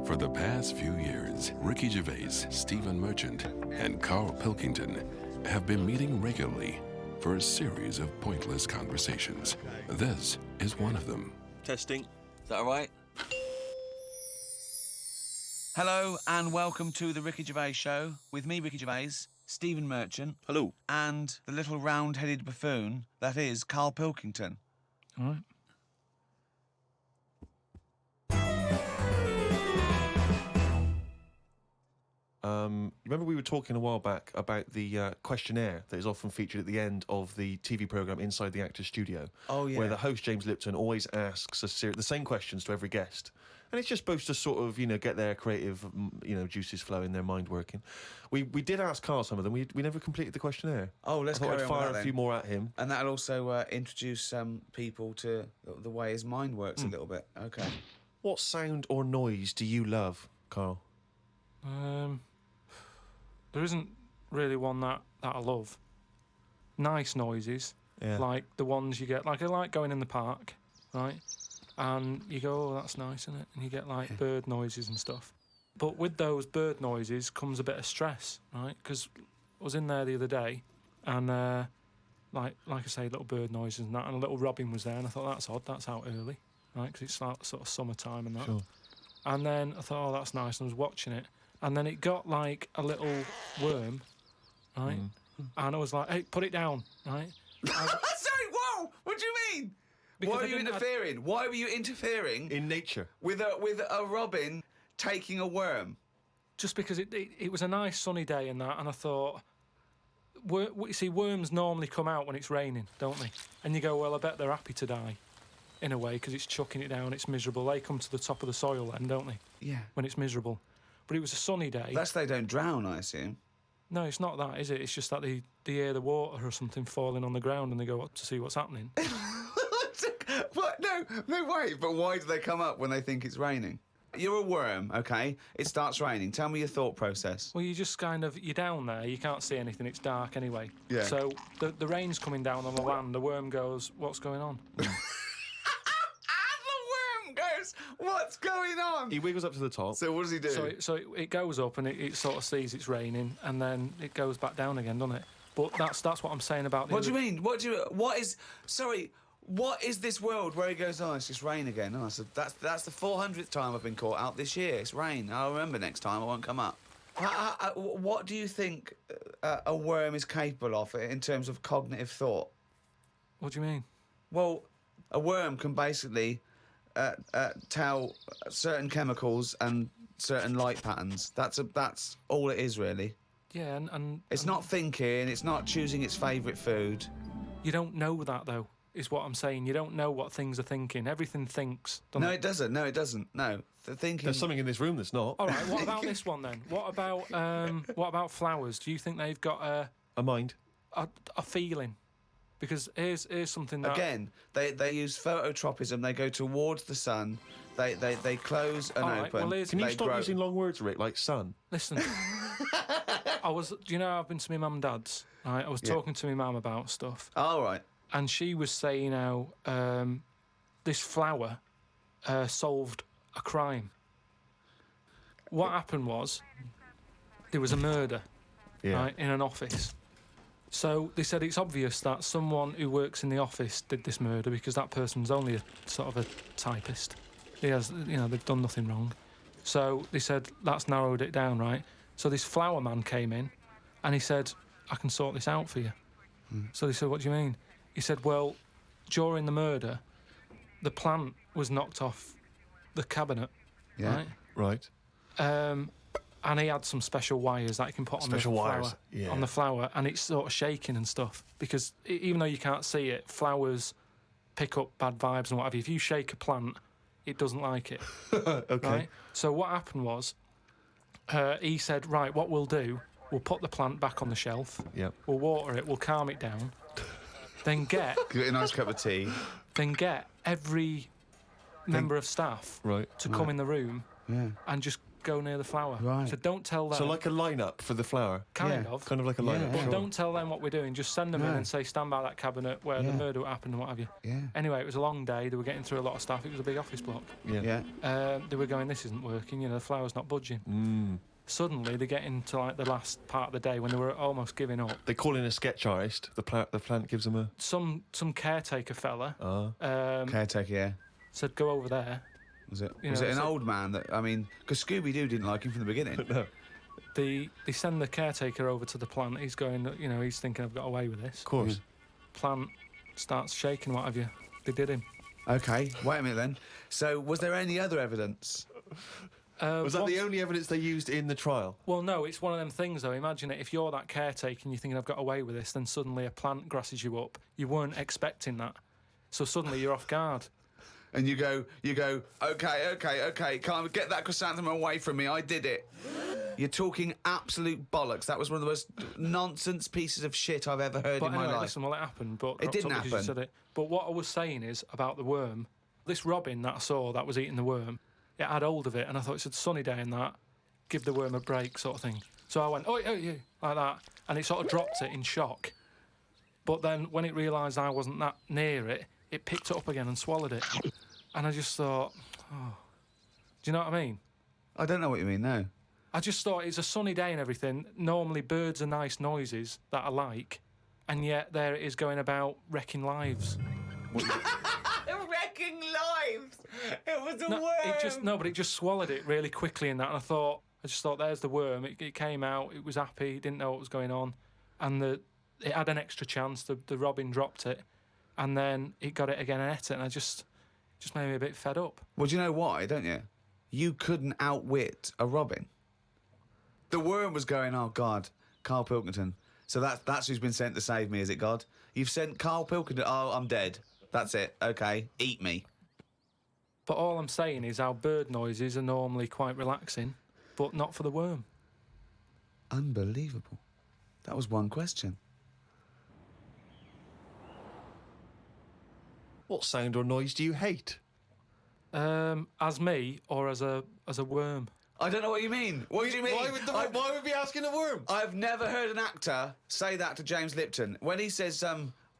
For the past few years, Ricky Gervais, Stephen Merchant, and Carl Pilkington have been meeting regularly for a series of pointless conversations. This is one of them. Testing. Is that all right? Hello and welcome to the Ricky Gervais Show with me, Ricky Gervais, Stephen Merchant. Hello. And the little round-headed buffoon that is Carl Pilkington. All right. Remember we were talking a while back about the questionnaire that is often featured at the end of the TV programme Inside the Actors Studio? Oh, yeah. Where the host, James Lipton, always asks the same questions to every guest. And it's just supposed to sort of, get their creative, juices flowing, their mind working. We did ask Carl some of them. We never completed the questionnaire. Oh, let's I thought carry I'd on with fire that a few then. more at him. And that'll also introduce people to the way his mind works a little bit. Okay. What sound or noise do you love, Carl? There isn't really one that I love. Nice noises, Yeah. like the ones you get. Like I like going in the park, right? And you go, oh, that's nice, isn't it? And you get like bird noises and stuff. But with those bird noises comes a bit of stress, right? Because I was in there the other day, and like I say, little bird noises and that, and a little robin was there, and I thought that's odd. That's out early, right? Because it's like sort of summertime and that. Sure. And then I thought, oh, that's nice. And I was watching it. And then it got like a little worm, right? And I was like, hey, put it down, right? Sorry, whoa! What do you mean? Because Why I are you didn't- interfering? Why were you interfering In nature. with a robin taking a worm? Just because it was a nice sunny day and that, and I thought, you see, worms normally come out when it's raining, don't they? And you go, well, I bet they're happy to die, in a way, because it's chucking it down, it's miserable. They come to the top of the soil then, don't they? Yeah. When it's miserable. But it was a sunny day. That's they don't drown, I assume. No, it's not that, is it? It's just that they hear the water or something falling on the ground and they go up to see what's happening. What? No, wait. But why do they come up when they think it's raining? You're a worm, okay? It starts raining. Tell me your thought process. Well, you just you're down there, you can't see anything, it's dark anyway. Yeah. So the rain's coming down on the land, the worm goes, what's going on? The worm goes, what's going on? He wiggles up to the top. So what does he do? So it goes up and it sort of sees it's raining and then it goes back down again, doesn't it? But that's what I'm saying about... What do you mean? What is this world where he goes, oh, it's just rain again? Oh, so that's the 400th time I've been caught out this year. It's rain. I'll remember next time. I won't come up. What do you think a worm is capable of in terms of cognitive thought? What do you mean? Well, a worm can basically tell certain chemicals and certain light patterns. That's all it is, really. Yeah, and It's not thinking. It's not choosing its favourite food. you don't know that, though, is what I'm saying. You don't know what things are thinking. Everything thinks, doesn't No, it? it doesn't. No, it doesn't. No, the thinking. There's something in this room that's not. All right, what about this one, then? What about flowers? Do you think they've got A mind. a feeling? Because here's something that... Again, they use phototropism. They go towards the sun. They close and All right, open. well, here's- Can you they stop grow. using long words, Rick, like sun? Listen, do you know I've been to my mum and dad's, right? I was talking to my mum about stuff, All right. and she was saying how this flower solved a crime. What happened was there was a murder, right, in an office. So they said it's obvious that someone who works in the office did this murder because that person's only a sort of a typist. He has, they've done nothing wrong. So they said that's narrowed it down, right? So this flower man came in, and he said, "I can sort this out for you." So they said, "What do you mean?" He said, "Well, during the murder, the plant was knocked off the cabinet, Yeah. Right. and he had some special wires that he can put on the Special wires, flower, yeah. on the flower, and it's sort of shaking and stuff because even though you can't see it, flowers pick up bad vibes and what have you. If you shake a plant, it doesn't like it. Okay. Right? So what happened was, he said, right, what we'll do, we'll put the plant back on the shelf, Yep. we'll water it, we'll calm it down, then get Give it a nice cup of tea. every member of staff Right. to come in the room Yeah. and just go near the flower. Right. So don't tell them. So like a lineup for the flower. kind Yeah. of. Kind of like a lineup. Yeah. But don't tell them what we're doing. Just send them in No. and say, stand by that cabinet where the Yeah. murder happened and what have you. Yeah. Anyway, it was a long day. They were getting through a lot of stuff. It was a big office block. Yeah. Yeah. They were going, this isn't working. The flower's not budging. Mm. Suddenly, they get into like the last part of the day when they were almost giving up. They call in a sketch artist. The plant gives them a. Some caretaker fella Caretaker, yeah. said, go over there. Was it? You Was know, it an so- old man that? I mean, because Scooby-Doo didn't like him from the beginning. No. They send the caretaker over to the plant. He's going, he's thinking, I've got away with this. Of course. Plant starts shaking, what have you. They did him. Okay, wait a minute then. So, was there any other evidence? Was that the only evidence they used in the trial? Well, no, it's one of them things, though. Imagine it, if you're that caretaker and you're thinking, I've got away with this, then suddenly a plant grasses you up. You weren't expecting that. So suddenly you're off guard. And you go, okay, can't get that chrysanthemum away from me, I did it. You're talking absolute bollocks. That was one of the most nonsense pieces of shit I've ever heard But in anyway, my life. listen, well, it happened, but It didn't because you happen. said it. But what I was saying is about the worm. This robin that I saw that was eating the worm, it had hold of it, and I thought it's a sunny day and that, give the worm a break sort of thing. So I went, oh, you, like that, and it sort of dropped it in shock. But then when it realised I wasn't that near it, it picked it up again and swallowed it. And I just thought, oh, do you know what I mean? I don't know what you mean, no. I just thought it's a sunny day and everything. Normally birds are nice noises that I like, and yet there it is going about wrecking lives. Wrecking lives! It was a But it just swallowed it really quickly in that, and I just thought, there's the worm. It came out, it was happy, didn't know what was going on, and it had an extra chance. The robin dropped it, and then it got it again and ate it, and I just made me a bit fed up. Well, do you know why, don't you? You couldn't outwit a robin. The worm was going, oh, God, Carl Pilkington. So that's who's been sent to save me, is it, God? You've sent Carl Pilkington, oh, I'm dead. That's it, OK, eat me. But all I'm saying is our bird noises are normally quite relaxing, but not for the worm. Unbelievable. That was one question. What sound or noise do you hate? As me or as a worm? I don't know what you mean. What do you mean? Why would we be asking a worm? I've never heard an actor say that to James Lipton. When he says,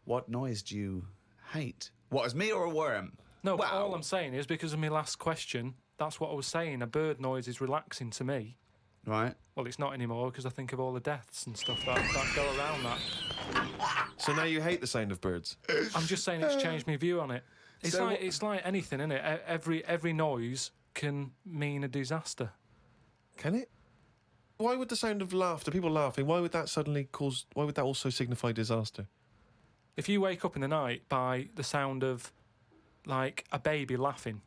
what noise do you hate? What, as me or a worm? No, but Wow. all I'm saying is because of my last question, that's what I was saying. A bird noise is relaxing to me. Right. Well, it's not anymore because I think of all the deaths and stuff that go around that. So now you hate the sound of birds? I'm just saying it's changed my view on it. So It's like anything, isn't it? Every noise can mean a disaster. Can it? Why would the sound of laughter, people laughing, why would that also signify disaster? If you wake up in the night by the sound of, like, a baby laughing.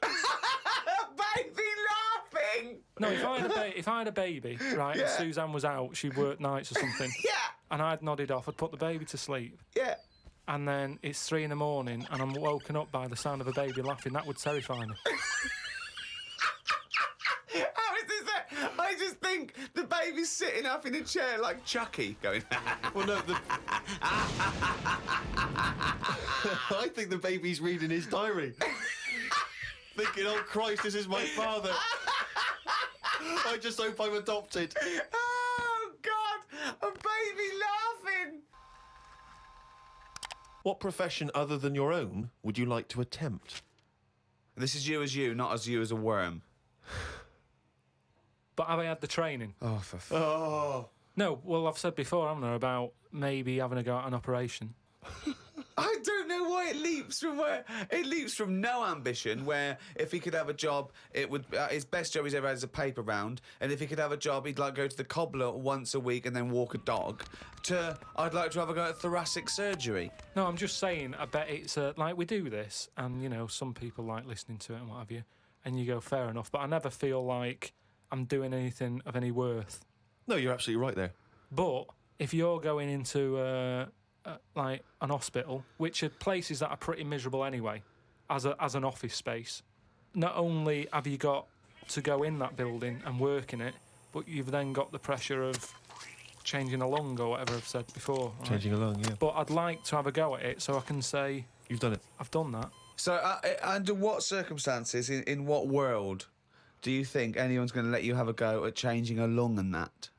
Baby laughing! No, if I had a baby, right, and Suzanne was out, she worked nights or something, Yeah, and I'd nodded off, I'd put the baby to sleep, yeah. and then it's 3 a.m. and I'm woken up by the sound of a baby laughing, that would terrify me. How is this that? I just think the baby's sitting up in a chair like Chucky, going, Well, no, I think the baby's reading his diary. Thinking, oh, Christ, this is my father. I just hope I'm adopted. oh, God, a baby laughing. What profession other than your own would you like to attempt? This is you as you, not as you as a worm. But have I had the training? Oh, for Oh. No, well, I've said before, haven't I, about maybe having a go at an operation. I don't know why it leaps from where it leaps from no ambition. Where if he could have a job, it would his best job he's ever had is a paper round, and if he could have a job, he'd like go to the cobbler once a week and then walk a dog. To I'd like to have a go at thoracic surgery. No, I'm just saying, I bet it's like we do this, and some people like listening to it and what have you, and you go, fair enough, but I never feel like I'm doing anything of any worth. No, you're absolutely right there. But if you're going into like an hospital, which are places that are pretty miserable anyway, as an office space, not only have you got to go in that building and work in it, but you've then got the pressure of changing a lung or whatever I've said before. Right? Changing a lung, yeah. But I'd like to have a go at it so I can say You've done it. I've done that. So under what circumstances, in what world, Do you think anyone's going to let you have a go at changing a lung and that?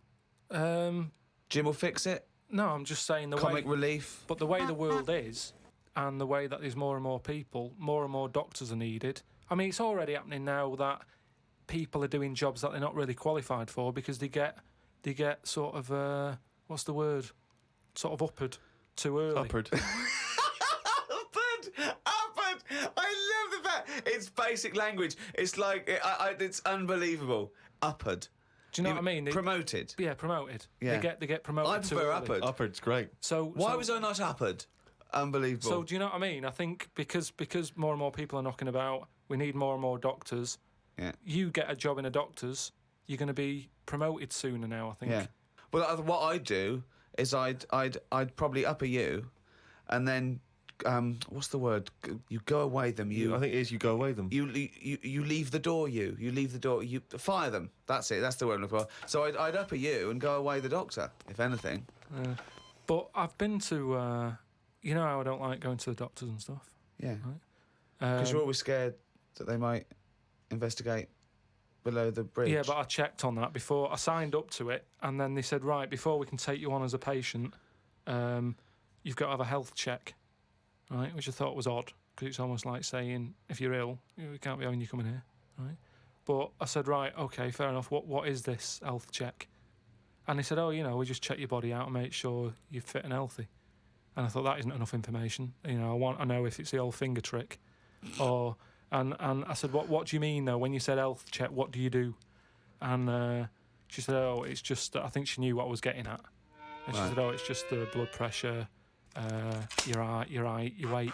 Jim will fix it? No, I'm just saying the Comic way... relief? But the way the world is, and the way that there's more and more people, more and more doctors are needed. I mean, it's already happening now that people are doing jobs that they're not really qualified for because they get sort of, what's the word? Sort of uppered too early. Upward. Upward! I love the fact it's basic language. It's like it's unbelievable. Upward. Do you know what I mean? Promoted. Yeah, promoted. Yeah. They get promoted. I too prefer early. upward. Upward's great. Why was I not upward? Unbelievable. So do you know what I mean? I think because more and more people are knocking about, we need more and more doctors. Yeah. You get a job in a doctor's, you're going to be promoted sooner now, I think. Yeah. Well, what I'd do is I'd probably upper you, and then what's the word? You go away them. I think it is you go away them. You leave the door. You leave the door. You fire them. That's it. That's the word I'm looking for. So I'd upper you and go away the doctor, if anything. But I've been to, you know how I don't like going to the doctors and stuff. Yeah. Right? Because you're always scared that they might investigate below the bridge. Yeah, but I checked on that before. I signed up to it, and then they said, right, before we can take you on as a patient, you've got to have a health check, right? Which I thought was odd, because it's almost like saying, if you're ill, we can't be having you coming here, right? But I said, right, okay, fair enough. What is this health check? And they said, oh, we just check your body out and make sure you're fit and healthy. And I thought that isn't enough information. I know if it's the old finger trick, or. And I said, what do you mean, though? When you said health check, what do you do? And she said, oh, it's just... I think she knew what I was getting at. And she said, oh, it's just the blood pressure, your height, your weight.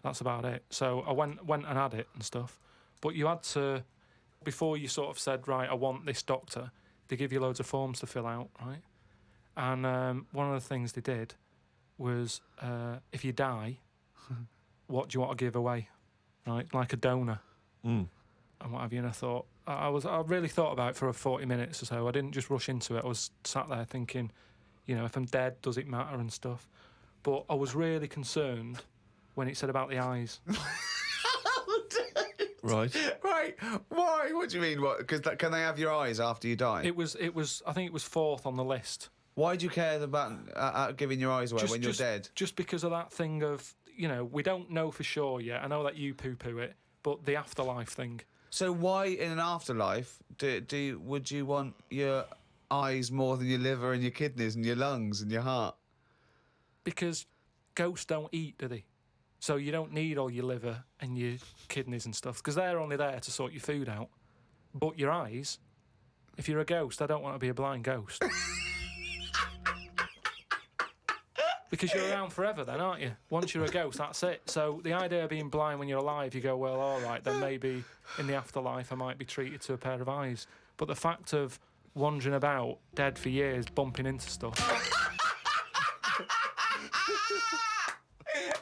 That's about it. So I went and had it and stuff. But you had to... Before you sort of said, right, I want this doctor, they give you loads of forms to fill out, right? And one of the things they did was, if you die, what do you want to give away? Right, like a donor, and what have you. And I thought I really thought about it for 40 minutes or so. I didn't just rush into it. I was sat there thinking, if I'm dead, does it matter and stuff? But I was really concerned when it said about the eyes. Right. Why? What do you mean? What? Because can they have your eyes after you die? It was. I think it was fourth on the list. Why do you care about giving your eyes away when you're dead? Just because of that thing of. We don't know for sure yet. I know that you poo-poo it, but the afterlife thing. So why, in an afterlife, would you want your eyes more than your liver and your kidneys and your lungs and your heart? Because ghosts don't eat, do they? So you don't need all your liver and your kidneys and stuff, because they're only there to sort your food out. But your eyes, if you're a ghost, I don't want to be a blind ghost. Because you're around forever then, aren't you? Once you're a ghost, that's it. So the idea of being blind when you're alive, you go, well, all right, then maybe in the afterlife I might be treated to a pair of eyes. But the fact of wandering about, dead for years, bumping into stuff...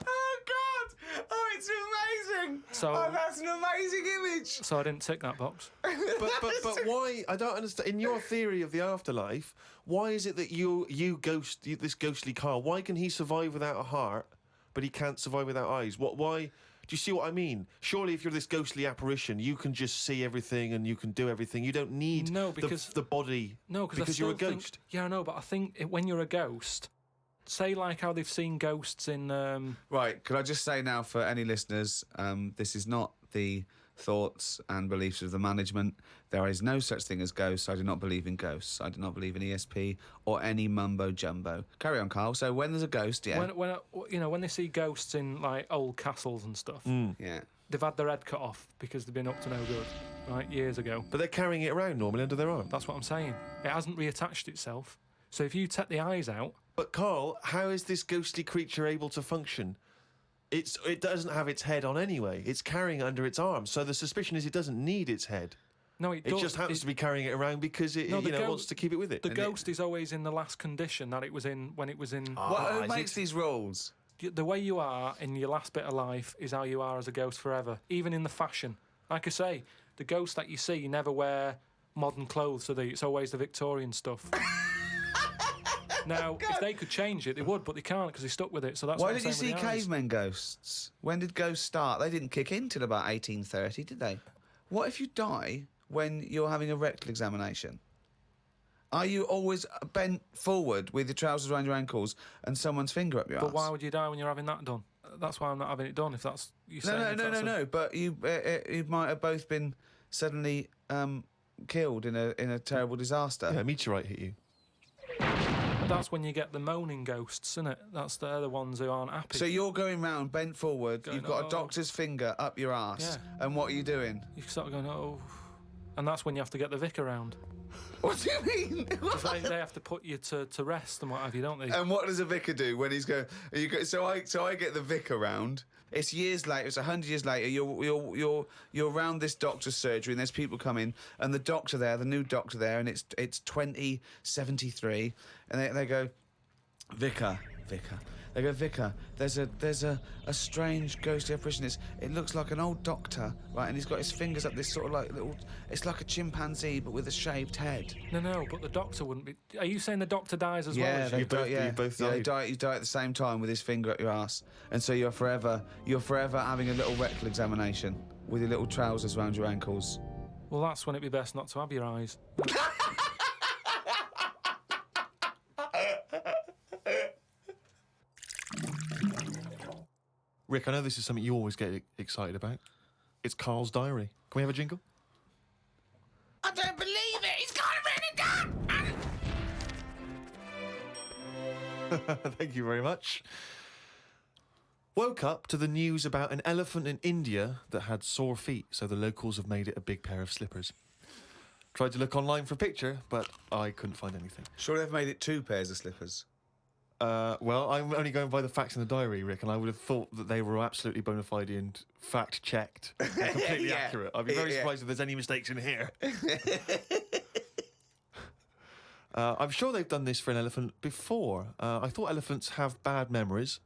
Oh, God! Oh, it's amazing! So, that's an amazing image! So I didn't tick that box. But why? I don't understand. In your theory of the afterlife, why is it that this ghostly Carl, why can he survive without a heart, but he can't survive without eyes? Why? Do you see what I mean? Surely, if you're this ghostly apparition, you can just see everything and you can do everything. You don't need the body. No, because you're a ghost. Yeah, I know, but I think when you're a ghost, say like how they've seen ghosts in. Right. Could I just say now for any listeners, this is not the thoughts and beliefs of the management. There is no such thing as ghosts. I do not believe in ghosts. I do not believe in ESP or any mumbo jumbo. Carry on, Carl. So when there's a ghost, yeah. When they see ghosts in like old castles and stuff, yeah, they've had their head cut off because they've been up to no good, right, years ago. But they're carrying it around normally under their arm. That's what I'm saying. It hasn't reattached itself. So if you take the eyes out. But Carl, how is this ghostly creature able to function? It doesn't have its head on anyway. It's carrying it under its arm. So the suspicion is it doesn't need its head. No, it does. It just happens to be carrying it around because it wants to keep it with it. The ghost is always in the last condition that it was in when it was in. Who makes these rules? The way you are in your last bit of life is how you are as a ghost forever, even in the fashion. Like I say, the ghosts that you see never wear modern clothes, so it's always the Victorian stuff. Now, if they could change it, they would, but they can't because they're stuck with it. So that's why what I'm did you see saying with the eyes. cavemen ghosts? When did ghosts start? They didn't kick in till about 1830, did they? What if you die when you're having a rectal examination? Are you always bent forward with your trousers around your ankles and someone's finger up your But arse? why would you die when you're having that done? That's why I'm not having it done. If that's you saying. No. But you might have both been suddenly killed in a terrible disaster. Yeah, a meteorite hit you. That's when you get the moaning ghosts, isn't it? They're the ones who aren't happy. So you're going round bent forward. Going, you've got "Oh." a doctor's finger up your arse, Yeah. and what are you doing? You're sort of going, oh, and that's when you have to get the vicar round. What do you mean? 'Cause they have to put you to rest and what have you, don't they? And what does a vicar do when he's going? So I get the vicar round. It's years later. It's 100 years later. You're around this doctor's surgery, and there's people coming, and the doctor there, the new doctor there, and it's 2073, and they go, vicar. They go, vicar. There's a strange ghostly apparition. It looks like an old doctor, right? And he's got his fingers up this sort of like little. It's like a chimpanzee, but with a shaved head. No, but the doctor wouldn't be. Are you saying the doctor dies as well? Yeah, As they you? die. Yeah, you both yeah, died. you die at the same time with his finger up your ass, and so you're forever having a little rectal examination with your little trousers around your ankles. Well, that's when it'd be best not to have your eyes. Rick, I know this is something you always get excited about. It's Carl's diary. Can we have a jingle? I don't believe it. He's got it written down. Thank you very much. Woke up to the news about an elephant in India that had sore feet, so the locals have made it a big pair of slippers. Tried to look online for a picture, but I couldn't find anything. Sure, they've made it 2 pairs of slippers. Well, I'm only going by the facts in the diary, Rick, and I would have thought that they were absolutely bona fide and fact-checked and completely Yeah. accurate. I'd be very Yeah. surprised if there's any mistakes in here. I'm sure they've done this for an elephant before. I thought elephants have bad memories.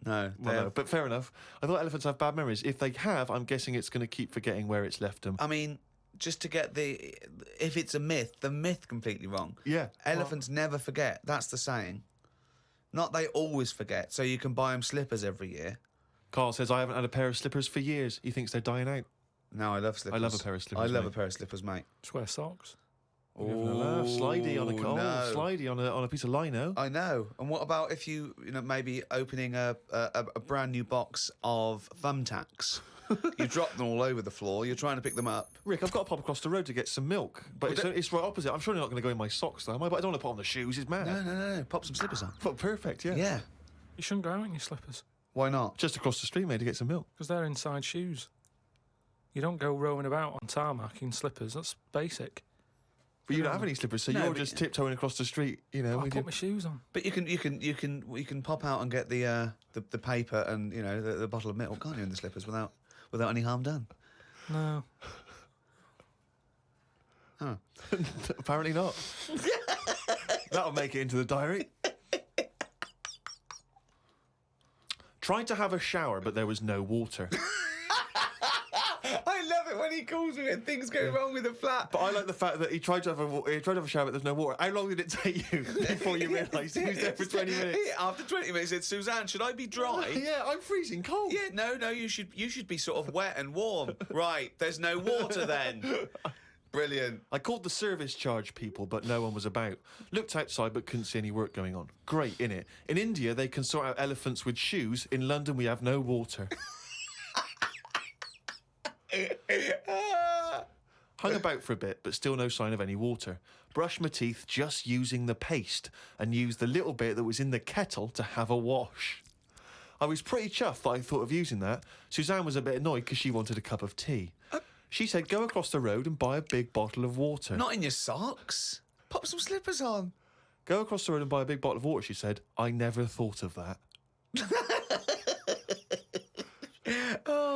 No, Well, no, but fair enough. I thought elephants have bad memories. If they have, I'm guessing it's going to keep forgetting where it's left them. I mean, just to get if it's a myth, the myth completely wrong. Yeah. Elephants never forget. That's the saying. Not they always forget. So you can buy them slippers every year. Carl says, I haven't had a pair of slippers for years. He thinks they're dying out. No, I love slippers. I love a pair of slippers, I love mate. a pair of slippers, mate. Just wear socks. You're having a laugh. Slidey on a no. slidey on a piece of lino. I know. And what about if you maybe opening a brand new box of thumbtacks? You drop them all over the floor. You're trying to pick them up. Rick, I've got to pop across the road to get some milk, but Well, it's right opposite. I'm surely not going to go in my socks, though, am I? But I don't want to put on the shoes. It's mad. No. Pop some slippers on. But perfect, yeah. Yeah. You shouldn't go out in your slippers Why not? Just across the street, mate, to get some milk. because they're inside shoes. You don't go rowing about on tarmac in slippers. That's basic. But you don't have any slippers, so No, you're but- just tiptoeing across the street, you know. I with put your- my shoes on. But you can pop out and get the paper and the bottle of milk, can't you, in the slippers without any harm done? No. Apparently not. That'll make it into the diary. Tried to have a shower, but there was no water. I love it when he calls me and things go wrong with the flat. But I like the fact that he tried to have a shower, but there's no water. How long did it take you before you realised he was there for 20 minutes? After 20 minutes, he said, Suzanne, should I be dry? Yeah, I'm freezing cold. Yeah, no, you should be sort of wet and warm. Right, there's no water then. Brilliant. I called the service charge people, but no one was about. Looked outside, but couldn't see any work going on. Great, innit? In India, they can sort out elephants with shoes. In London, we have no water. Hung about for a bit, but still no sign of any water. Brushed my teeth just using the paste and used the little bit that was in the kettle to have a wash. I was pretty chuffed that I thought of using that. Suzanne was a bit annoyed because she wanted a cup of tea. She said, go across the road and buy a big bottle of water. Not in your socks. Pop some slippers on. Go across the road and buy a big bottle of water, she said. I never thought of that.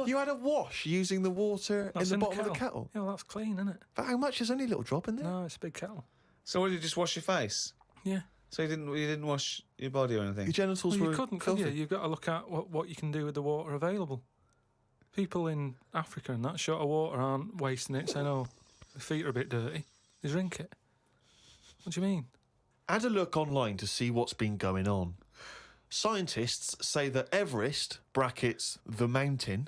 You had a wash using the water That's in the bottom of the kettle. Yeah, well, that's clean, isn't it? But how much? There's only a little drop in there. No, it's a big kettle. So what, did you just wash your face? Yeah. So you didn't wash your body or anything? Your genitals Well, were you couldn't, could filthy. you? You've got to look at what you can do with the water available. People in Africa and that short of water aren't wasting it, saying, oh, the feet are a bit dirty. They drink it. What do you mean? Had a look online to see what's been going on. Scientists say that Everest, brackets, the mountain,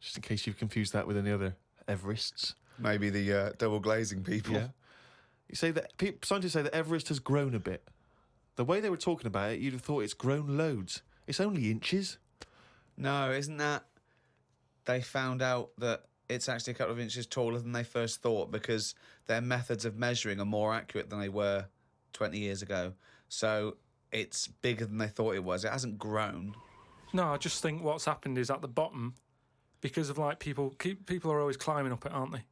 just in case you've confused that with any other Everests, Maybe the double glazing people. Yeah. You say that scientists say that Everest has grown a bit. The way they were talking about it, you'd have thought it's grown loads. It's only inches. No, isn't that... They found out that it's actually a couple of inches taller than they first thought because their methods of measuring are more accurate than they were 20 years ago. So it's bigger than they thought it was. It hasn't grown. No, I just think what's happened is at the bottom, because of like people are always climbing up it, aren't they?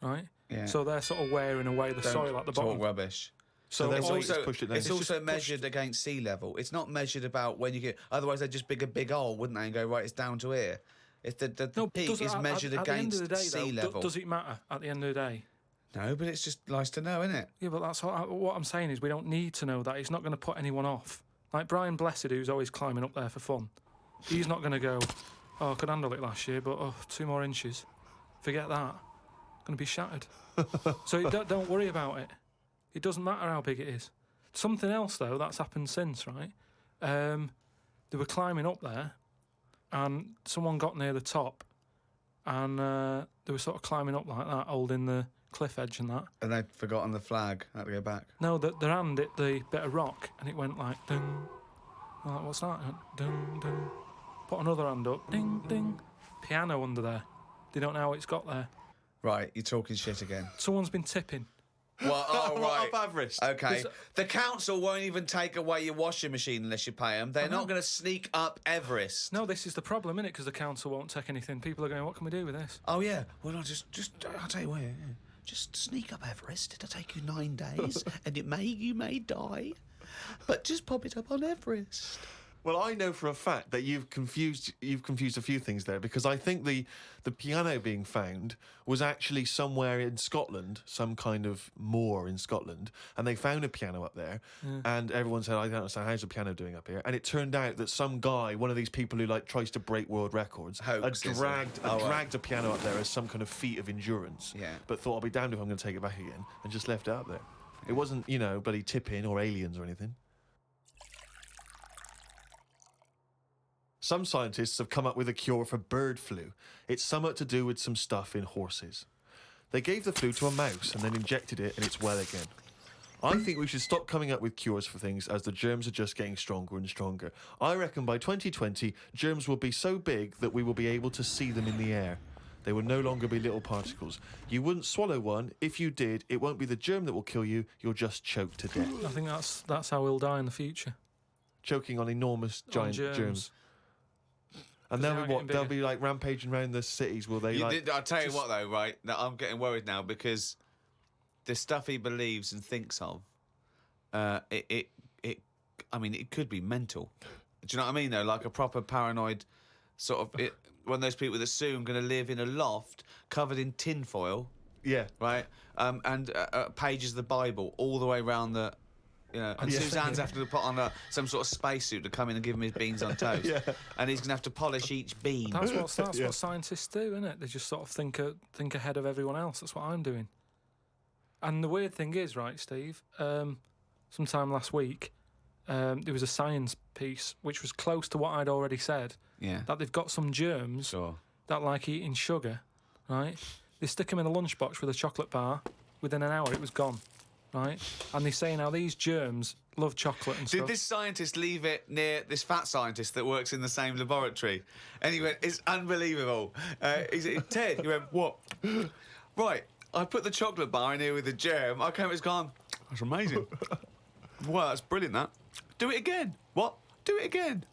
Right? Yeah. So they're sort of wearing away the soil at the bottom. Talk rubbish. So their weight also, has pushed it down. it's also measured against sea level. It's not measured about when you get... Otherwise, they'd just dig a big hole, wouldn't they, and go, right, it's down to here. If the peak is measured against sea level. Does it matter at the end of the day? No, but it's just nice to know, isn't it? Yeah, but that's what I'm saying is we don't need to know that. It's not going to put anyone off. Like Brian Blessed, who's always climbing up there for fun, he's not going to go, oh, I could handle it last year, but 2 more inches. Forget that. Going to be shattered. So don't worry about it. It doesn't matter how big it is. Something else, though, that's happened since, right? They were climbing up there, and someone got near the top, and they were sort of climbing up like that, holding the cliff edge and that. And they'd forgotten the flag. Had to go back. No, their hand hit the bit of rock, and it went like, ding. I'm like, what's that? It went, ding, ding. Put another hand up, ding, ding. Piano under there. They don't know how it's got there. Right, you're talking shit again. Someone's been tipping. Well, oh, right. Up Everest. Okay. The council won't even take away your washing machine unless you pay them. They're not going to sneak up Everest. No, this is the problem, innit? Because the council won't take anything. People are going, what can we do with this? Oh, yeah. Well, I'll tell you what. Yeah. Just sneak up Everest. It'll take you 9 days, and you may die. But just pop it up on Everest. Well, I know for a fact that you've confused a few things there, because I think the piano being found was actually somewhere in Scotland, some kind of moor in Scotland, and they found a piano up there, and everyone said, I don't understand, how's a piano doing up here? And it turned out that some guy, one of these people who like tries to break world records, had dragged a piano up there as some kind of feat of endurance, but thought, I'll be damned if I'm going to take it back again, and just left it up there. It wasn't, bloody tipping or aliens or anything. Some scientists have come up with a cure for bird flu. It's somewhat to do with some stuff in horses. They gave the flu to a mouse and then injected it and it's well again. I think we should stop coming up with cures for things as the germs are just getting stronger and stronger. I reckon by 2020, germs will be so big that we will be able to see them in the air. They will no longer be little particles. You wouldn't swallow one. If you did, it won't be the germ that will kill you. You'll just choke to death. I think that's how we'll die in the future. Choking on enormous giant germs. And they'll be like rampaging around the cities, will they? I'll tell you what, though, right? Now, I'm getting worried now because the stuff he believes and thinks of, it could be mental. Do you know what I mean, though? Like a proper paranoid sort of... one of those people that assume going to live in a loft covered in tinfoil. Yeah. Right? And pages of the Bible all the way around the... and Suzanne's having to put on some sort of spacesuit to come in and give him his beans on toast. And he's going to have to polish each bean. That's what scientists do, isn't it? They just sort of think ahead of everyone else. That's what I'm doing. And the weird thing is, right, Steve, sometime last week, there was a science piece which was close to what I'd already said. Yeah. That they've got some germs that like eating sugar, right? They stick them in a lunchbox with a chocolate bar. Within an hour, it was gone. Right? And they say now these germs love chocolate and stuff. Did this scientist leave it near this fat scientist that works in the same laboratory? And he went, it's unbelievable. He said, Ted, he went, what? Right, I put the chocolate bar in here with the germ. I came, it's gone. That's amazing. Well, that's brilliant, that. Do it again. What? Do it again.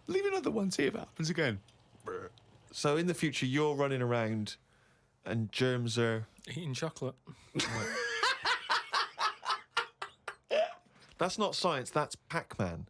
Leave another one, see if it happens again. So in the future, you're running around and germs are... eating chocolate. That's not science, that's Pac-Man.